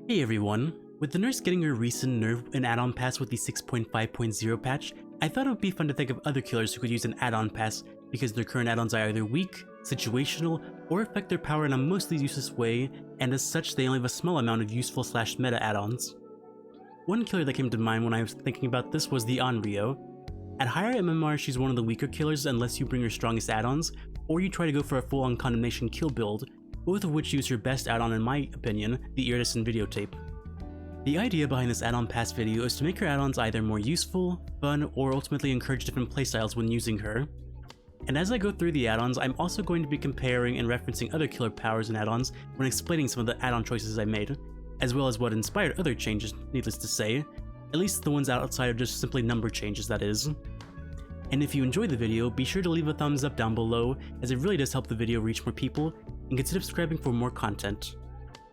Hey everyone, with the nurse getting her recent nerf and add-on pass with the 6.5.0 patch, I thought it would be fun to think of other killers who could use an add-on pass because their current add-ons are either weak, situational, or affect their power in a mostly useless way, and as such they only have a small amount of useful / meta add-ons. One killer that came to mind when I was thinking about this was the Onryo. At higher MMR she's one of the weaker killers unless you bring her strongest add-ons, or you try to go for a full-on condemnation kill build, both of which use her best add-on in my opinion, the Iridescent Videotape. The idea behind this add-on pass video is to make her add-ons either more useful, fun, or ultimately encourage different playstyles when using her. And as I go through the add-ons, I'm also going to be comparing and referencing other killer powers and add-ons when explaining some of the add-on choices I made, as well as what inspired other changes, needless to say, at least the ones outside of just simply number changes, that is. And if you enjoyed the video, be sure to leave a thumbs up down below, as it really does help the video reach more people, and consider subscribing for more content.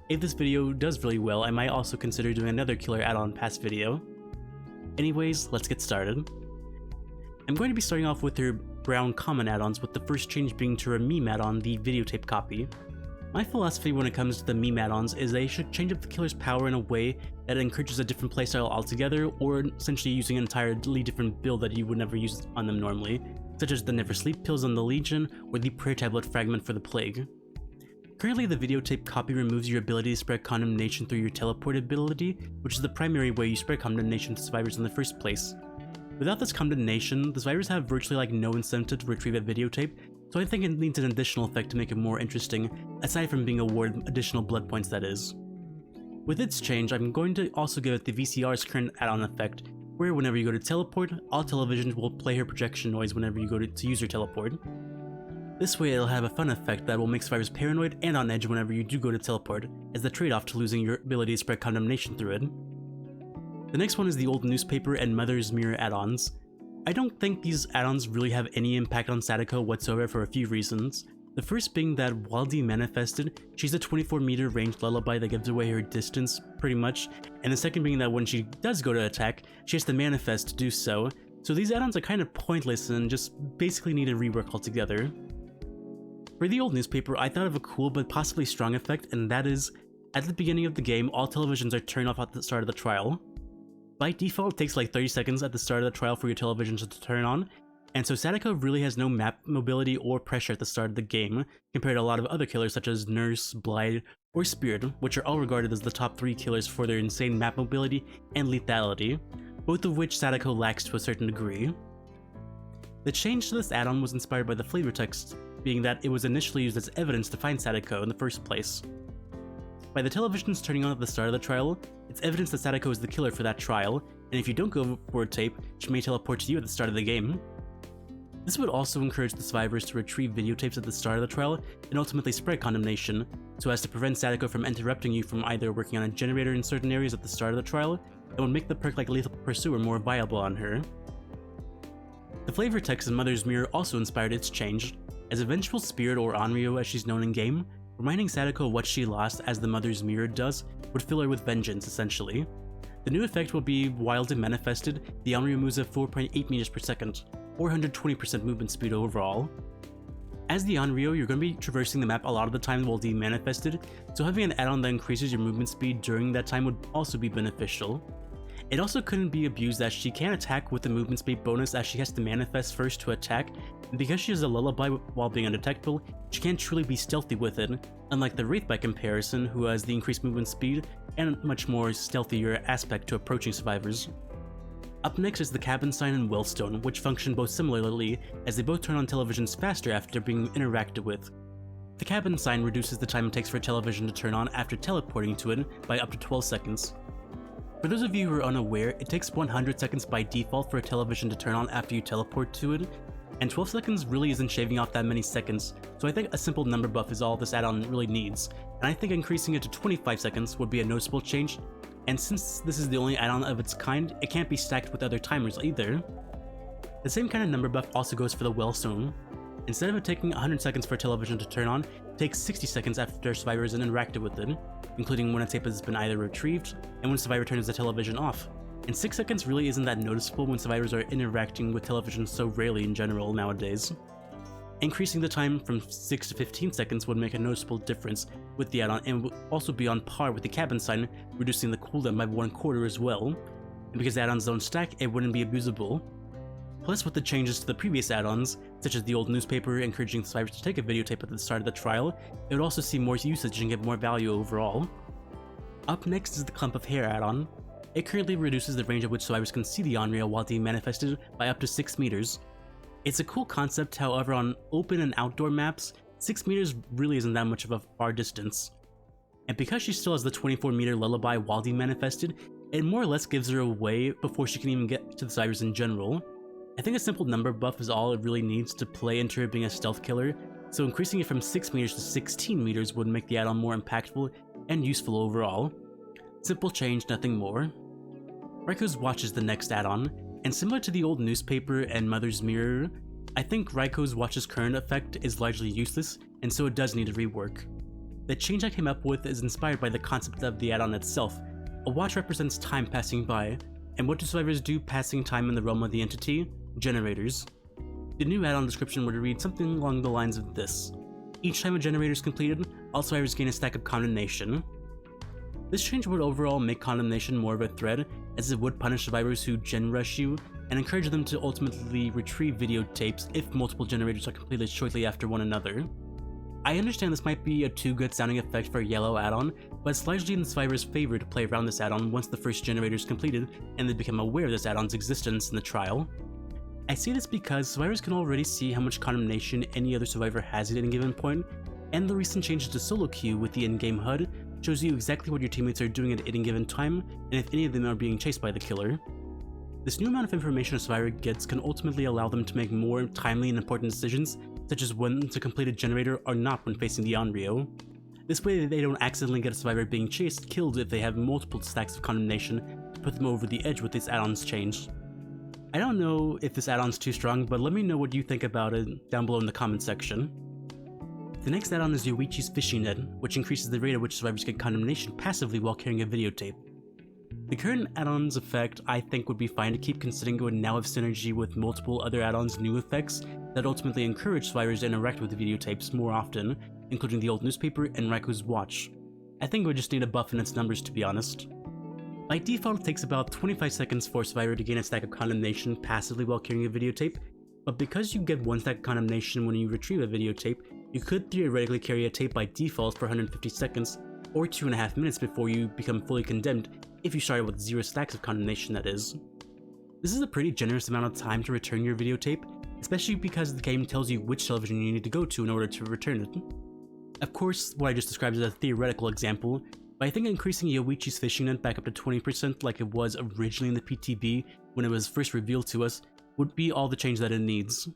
If this video does really well, I might also consider doing another killer add-on pass video. Anyways, let's get started. I'm going to be starting off with her brown common add-ons, with the first change being to her meme add-on, the Videotape Copy. My philosophy when it comes to the meme add-ons is they should change up the killer's power in a way that encourages a different playstyle altogether, or essentially using an entirely different build that you would never use on them normally, such as the Never Sleep pills on the Legion, or the Prayer Tablet fragment for the Plague. Currently, the Videotape Copy removes your ability to spread condemnation through your teleport ability, which is the primary way you spread condemnation to survivors in the first place. Without this condemnation, the survivors have virtually no incentive to retrieve a videotape, so I think it needs an additional effect to make it more interesting, aside from being awarded additional blood points, that is. With its change, I'm going to also give it the VCR's current add-on effect, where whenever you go to teleport, all televisions will play her projection noise whenever you go to use your teleport. This way it'll have a fun effect that will make survivors paranoid and on edge whenever you do go to teleport, as the trade-off to losing your ability to spread condemnation through it. The next one is the old newspaper and Mother's Mirror add-ons. I don't think these add-ons really have any impact on Sadako whatsoever for a few reasons. The first being that while demanifested, she's a 24-meter ranged lullaby that gives away her distance, pretty much, and the second being that when she does go to attack, she has to manifest to do so these add-ons are kind of pointless and just basically need a rework altogether. For the old newspaper, I thought of a cool but possibly strong effect, and that is, at the beginning of the game, all televisions are turned off at the start of the trial. By default, it takes like 30 seconds at the start of the trial for your televisions to turn on, and so Sadako really has no map mobility or pressure at the start of the game, compared to a lot of other killers such as Nurse, Blight, or Spirit, which are all regarded as the top 3 killers for their insane map mobility and lethality, both of which Sadako lacks to a certain degree. The change to this add-on was inspired by the flavor text, being that it was initially used as evidence to find Sadako in the first place. By the televisions turning on at the start of the trial, it's evidence that Sadako is the killer for that trial, and if you don't go for a tape, she may teleport to you at the start of the game. This would also encourage the survivors to retrieve videotapes at the start of the trial and ultimately spread condemnation, so as to prevent Sadako from interrupting you from either working on a generator in certain areas at the start of the trial, and would make the perk like Lethal Pursuer more viable on her. The flavor text in Mother's Mirror also inspired its change, as a vengeful spirit, or Onryo as she's known in game, reminding Sadako what she lost as the Mother's Mirror does would fill her with vengeance essentially. The new effect will be while demanifested, the Onryo moves at 4.8 meters per second, or 120% movement speed overall. As the Onryo, you're going to be traversing the map a lot of the time while demanifested, so having an add-on that increases your movement speed during that time would also be beneficial. It also couldn't be abused as she can attack with the movement speed bonus as she has to manifest first to attack, and because she has a lullaby while being undetectable, she can't truly be stealthy with it, unlike the Wraith by comparison, who has the increased movement speed and a much more stealthier aspect to approaching survivors. Up next is the Cabin Sign and Wellstone, which function both similarly as they both turn on televisions faster after being interacted with. The Cabin Sign reduces the time it takes for a television to turn on after teleporting to it by up to 12 seconds. For those of you who are unaware, it takes 100 seconds by default for a television to turn on after you teleport to it, and 12 seconds really isn't shaving off that many seconds, so I think a simple number buff is all this add-on really needs, and I think increasing it to 25 seconds would be a noticeable change, and since this is the only add-on of its kind, it can't be stacked with other timers either. The same kind of number buff also goes for the Wellstone. Instead of it taking 100 seconds for a television to turn on, it takes 60 seconds after survivors have interacted with it, including when a tape has been either retrieved and when survivor turns the television off. And 6 seconds really isn't that noticeable when survivors are interacting with television so rarely in general nowadays. Increasing the time from 6 to 15 seconds would make a noticeable difference with the add-on and would also be on par with the cabin sign, reducing the cooldown by 1/4 as well. And because add-ons don't stack, it wouldn't be abusable. Plus, with the changes to the previous add-ons, such as the old newspaper encouraging survivors to take a videotape at the start of the trial, it would also see more usage and get more value overall. Up next is the Clump of Hair add-on. It currently reduces the range at which survivors can see the Onryo while being manifested by up to 6 meters. It's a cool concept, however on open and outdoor maps, 6 meters really isn't that much of a far distance. And because she still has the 24-meter lullaby while being manifested, it more or less gives her away before she can even get to the survivors in general. I think a simple number buff is all it really needs to play into her being a stealth killer, so increasing it from 6 meters to 16 meters would make the add-on more impactful and useful overall. Simple change, nothing more. Reiko's Watch is the next add-on, and similar to the old newspaper and Mother's Mirror, I think Reiko's Watch's current effect is largely useless, and so it does need a rework. The change I came up with is inspired by the concept of the add-on itself. A watch represents time passing by, and what do survivors do passing time in the realm of the entity? Generators. The new add-on description would read something along the lines of this. Each time a generator is completed, all survivors gain a stack of condemnation. This change would overall make condemnation more of a threat, as it would punish survivors who gen rush you, and encourage them to ultimately retrieve videotapes if multiple generators are completed shortly after one another. I understand this might be a too good sounding effect for a yellow add-on, but it's largely in the survivor's favor to play around this add-on once the first generator is completed and they become aware of this add-on's existence in the trial. I say this because survivors can already see how much condemnation any other survivor has at any given point, and the recent changes to solo queue with the in-game HUD shows you exactly what your teammates are doing at any given time, and if any of them are being chased by the killer. This new amount of information a survivor gets can ultimately allow them to make more timely and important decisions, such as when to complete a generator or not when facing the Onryo. This way they don't accidentally get a survivor being chased killed if they have multiple stacks of condemnation to put them over the edge with these add-ons changed. I don't know if this add-on's too strong, but let me know what you think about it down below in the comment section. The next add-on is Yoichi's Fishing Net, which increases the rate at which survivors get condemnation passively while carrying a videotape. The current add-on's effect I think would be fine to keep considering it would now have synergy with multiple other add-ons' new effects that ultimately encourage survivors to interact with the videotapes more often, including the old newspaper and Reiko's Watch. I think it would just need a buff in its numbers, to be honest. By default, it takes about 25 seconds for a survivor to gain a stack of condemnation passively while carrying a videotape, but because you get 1 stack of condemnation when you retrieve a videotape, you could theoretically carry a tape by default for 150 seconds, or 2.5 minutes before you become fully condemned if you started with 0 stacks of condemnation, that is. This is a pretty generous amount of time to return your videotape, especially because the game tells you which television you need to go to in order to return it. Of course, what I just described is a theoretical example, but I think increasing Yoichi's Fishing Net back up to 20% like it was originally in the PTB when it was first revealed to us would be all the change that it needs.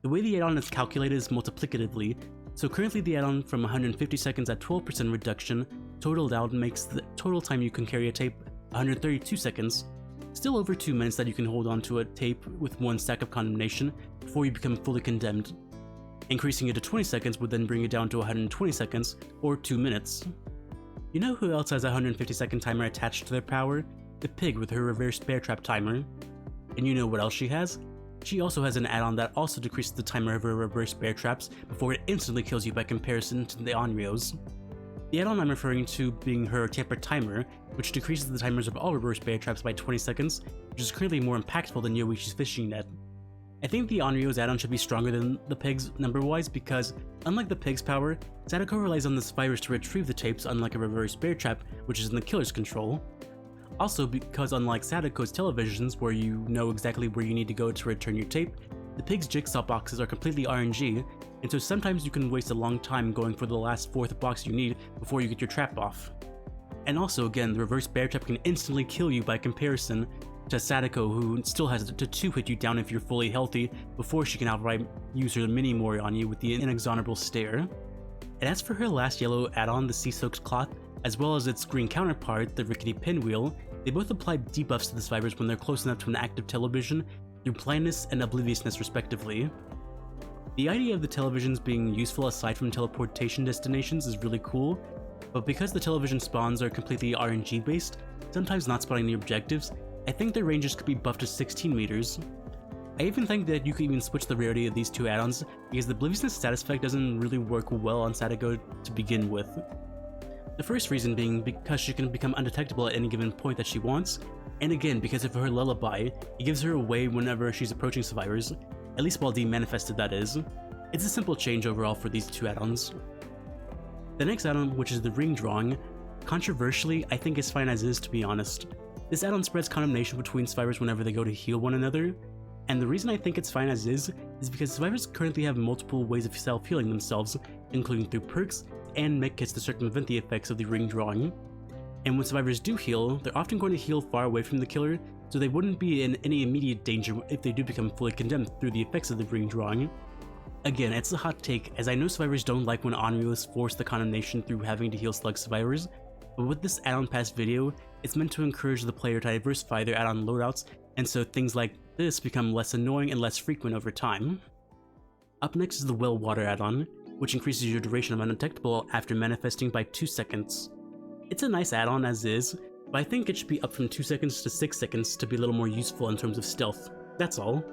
The way the add-on is calculated is multiplicatively, so currently the add-on from 150 seconds at 12% reduction totaled out makes the total time you can carry a tape 132 seconds, still over 2 minutes that you can hold on to a tape with 1 stack of condemnation before you become fully condemned. Increasing it to 20 seconds would then bring it down to 120 seconds, or 2 minutes. You know who else has a 150 second timer attached to their power? The pig with her reverse bear trap timer. And you know what else she has? She also has an add-on that also decreases the timer of her reverse bear traps before it instantly kills you by comparison to the Onryos. The add-on I'm referring to being her tampered timer, which decreases the timers of all reverse bear traps by 20 seconds, which is currently more impactful than Yoichi's Fishing Net. I think the Onryo's add-on should be stronger than the pig's number-wise because, unlike the pig's power, Sadako relies on this virus to retrieve the tapes unlike a reverse bear trap, which is in the killer's control. Also, because unlike Sadako's televisions where you know exactly where you need to go to return your tape, the pig's jigsaw boxes are completely RNG, and so sometimes you can waste a long time going for the last 4th box you need before you get your trap off. And also again, the reverse bear trap can instantly kill you by comparison to Sadako, who still has to 2-hit you down if you're fully healthy before she can outright use her mini-mori on you with the inexorable stare. And as for her last yellow add-on, the Sea-Soaked Cloth, as well as its green counterpart, the Rickety Pinwheel, they both apply debuffs to the survivors when they're close enough to an active television through blindness and obliviousness respectively. The idea of the televisions being useful aside from teleportation destinations is really cool, but because the television spawns are completely RNG based, sometimes not spawning the objectives, I think their ranges could be buffed to 16 meters. I even think that you could even switch the rarity of these two add-ons because the Obliviousness status effect doesn't really work well on Sadako to begin with. The first reason being because she can become undetectable at any given point that she wants, and again because of her lullaby, it gives her away whenever she's approaching survivors, at least while demanifested that is. It's a simple change overall for these two add-ons. The next add-on, which is the ring drawing, controversially I think is fine as is, to be honest. This add-on spreads condemnation between survivors whenever they go to heal one another, and the reason I think it's fine as is because survivors currently have multiple ways of self-healing themselves, including through perks and medkits to circumvent the effects of the ring drawing. And when survivors do heal, they're often going to heal far away from the killer, so they wouldn't be in any immediate danger if they do become fully condemned through the effects of the ring drawing. Again, it's a hot take, as I know survivors don't like when Onryo is forced the condemnation through having to heal slug survivors, but with this add-on pass video, it's meant to encourage the player to diversify their add-on loadouts, and so things like this become less annoying and less frequent over time. Up next is the Well Water add-on, which increases your duration of undetectable after manifesting by 2 seconds. It's a nice add-on as is, but I think it should be up from 2 seconds to 6 seconds to be a little more useful in terms of stealth, that's all.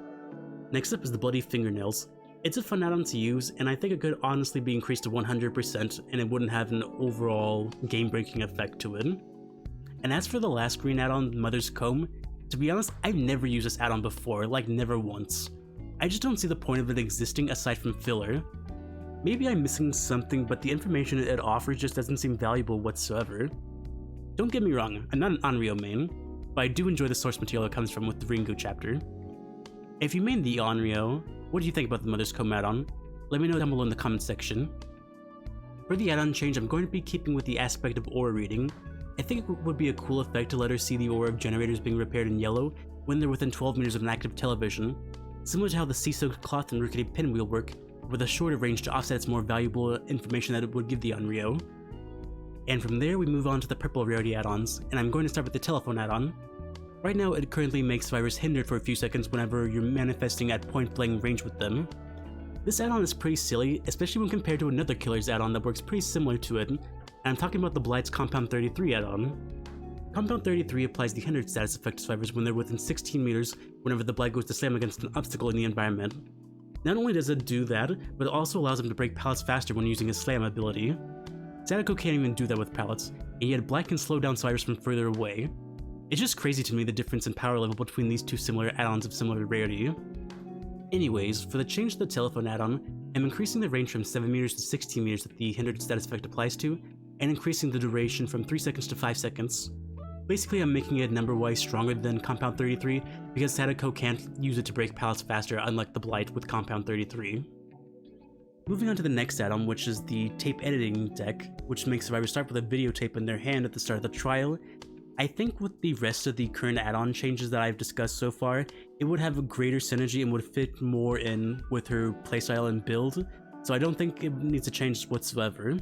Next up is the Bloody Fingernails. It's a fun add-on to use, and I think it could honestly be increased to 100% and it wouldn't have an overall game-breaking effect to it. And as for the last green add-on, Mother's Comb, to be honest, I've never used this add-on before, like never once. I just don't see the point of it existing aside from filler. Maybe I'm missing something, but the information it offers just doesn't seem valuable whatsoever. Don't get me wrong, I'm not an Onryo main, but I do enjoy the source material it comes from with the Ringo chapter. If you main the Onryo, what do you think about the Mother's Comb add-on? Let me know down below in the comment section. For the add-on change, I'm going to be keeping with the aspect of aura reading. I think it would be a cool effect to let her see the aura of generators being repaired in yellow when they're within 12 meters of an active television, similar to how the sea-soaked cloth and Rickety pinwheel work, with a shorter range to offset its more valuable information that it would give the Onryo. And from there we move on to the purple rarity add-ons, and I'm going to start with the telephone add-on. Right now it currently makes survivors hindered for a few seconds whenever you're manifesting at point-blank range with them. This add-on is pretty silly, especially when compared to another killer's add-on that works pretty similar to it, and I'm talking about the Blight's Compound 33 add-on. Compound 33 applies the hindered status effect to survivors when they're within 16 meters whenever the Blight goes to slam against an obstacle in the environment. Not only does it do that, but it also allows him to break pallets faster when using his slam ability. Sadako can't even do that with pallets, and yet Blight can slow down survivors from further away. It's just crazy to me the difference in power level between these two similar add-ons of similar rarity. Anyways, for the change to the telephone add-on, I'm increasing the range from 7 meters to 16 meters that the hindered status effect applies to, and increasing the duration from 3 seconds to 5 seconds. Basically, I'm making it number-wise stronger than Compound 33 because Sadako can't use it to break pallets faster, unlike the Blight with Compound 33. Moving on to the next add-on, which is the tape editing deck, which makes survivors start with a videotape in their hand at the start of the trial. I think with the rest of the current add-on changes that I've discussed so far, it would have a greater synergy and would fit more in with her playstyle and build, so I don't think it needs to change whatsoever.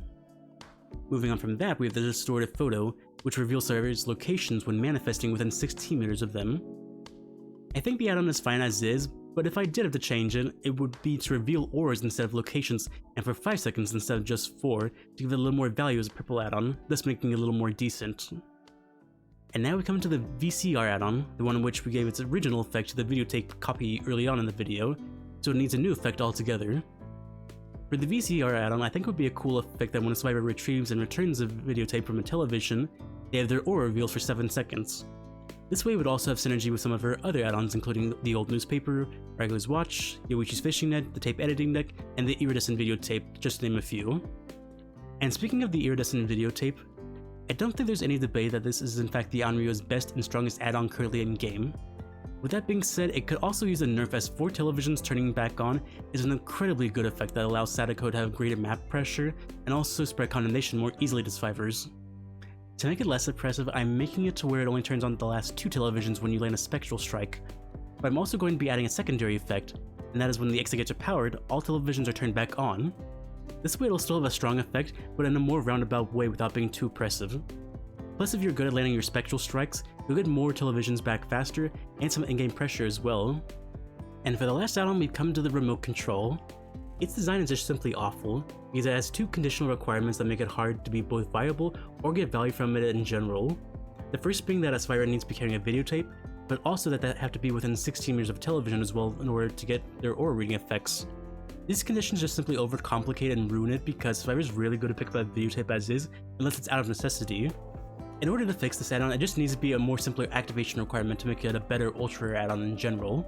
Moving on from that, we have the distorted photo, which reveals survivors' locations when manifesting within 16 meters of them. I think the add-on is fine as is, but if I did have to change it, it would be to reveal auras instead of locations, and for 5 seconds instead of just 4, to give it a little more value as a purple add-on, thus making it a little more decent. And now we come to the VCR add-on, the one in which we gave its original effect to the Videotape Copy early on in the video, so it needs a new effect altogether. For the VCR add-on, I think it would be a cool effect that when a survivor retrieves and returns a videotape from a television, they have their aura revealed for 7 seconds. This way would also have synergy with some of her other add-ons, including the old newspaper, Reiko's watch, Yoichi's fishing net, the tape editing deck, and the Iridescent Videotape, just to name a few. And speaking of the Iridescent Videotape, I don't think there's any debate that this is in fact the Onryo's best and strongest add-on currently in game. With that being said, it could also use a nerf as 4 televisions turning back on is an incredibly good effect that allows Sadako to have greater map pressure and also spread condemnation more easily to survivors. To make it less oppressive, I'm making it to where it only turns on the last 2 televisions when you land a spectral strike, but I'm also going to be adding a secondary effect, and that is when the exit gates are powered, all televisions are turned back on. This way it'll still have a strong effect, but in a more roundabout way without being too oppressive. Plus, if you're good at landing your spectral strikes, you'll get more televisions back faster and some in-game pressure as well. And for the last add-on, we've come to the remote control. Its design is just simply awful, because it has 2 conditional requirements that make it hard to be both viable or get value from it in general. The first being that a survivor needs to be carrying a videotape, but also that they have to be within 16 meters of television as well in order to get their aura reading effects. These conditions just simply overcomplicate and ruin it because survivors rarely go to pick up a videotape as is unless it's out of necessity. In order to fix this add-on, it just needs to be a more simpler activation requirement to make it a better ultra rare add-on in general.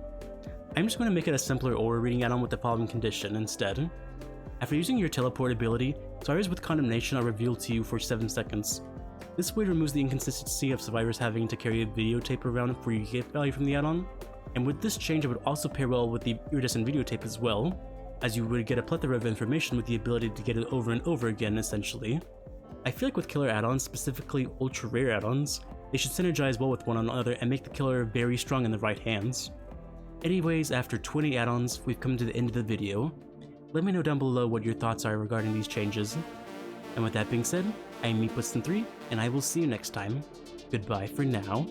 I'm just going to make it a simpler aura reading add-on with the following condition instead. After using your teleport ability, survivors with condemnation are revealed to you for 7 seconds. This way removes the inconsistency of survivors having to carry a videotape around for your gift value from the add-on, and with this change it would also pair well with the Iridescent Videotape as well, as you would get a plethora of information with the ability to get it over and over again essentially. I feel like with killer add-ons, specifically ultra rare add-ons, they should synergize well with one another and make the killer very strong in the right hands. Anyways, after 20 add-ons, we've come to the end of the video. Let me know down below what your thoughts are regarding these changes. And with that being said, I am Meatpuss3, and I will see you next time. Goodbye for now.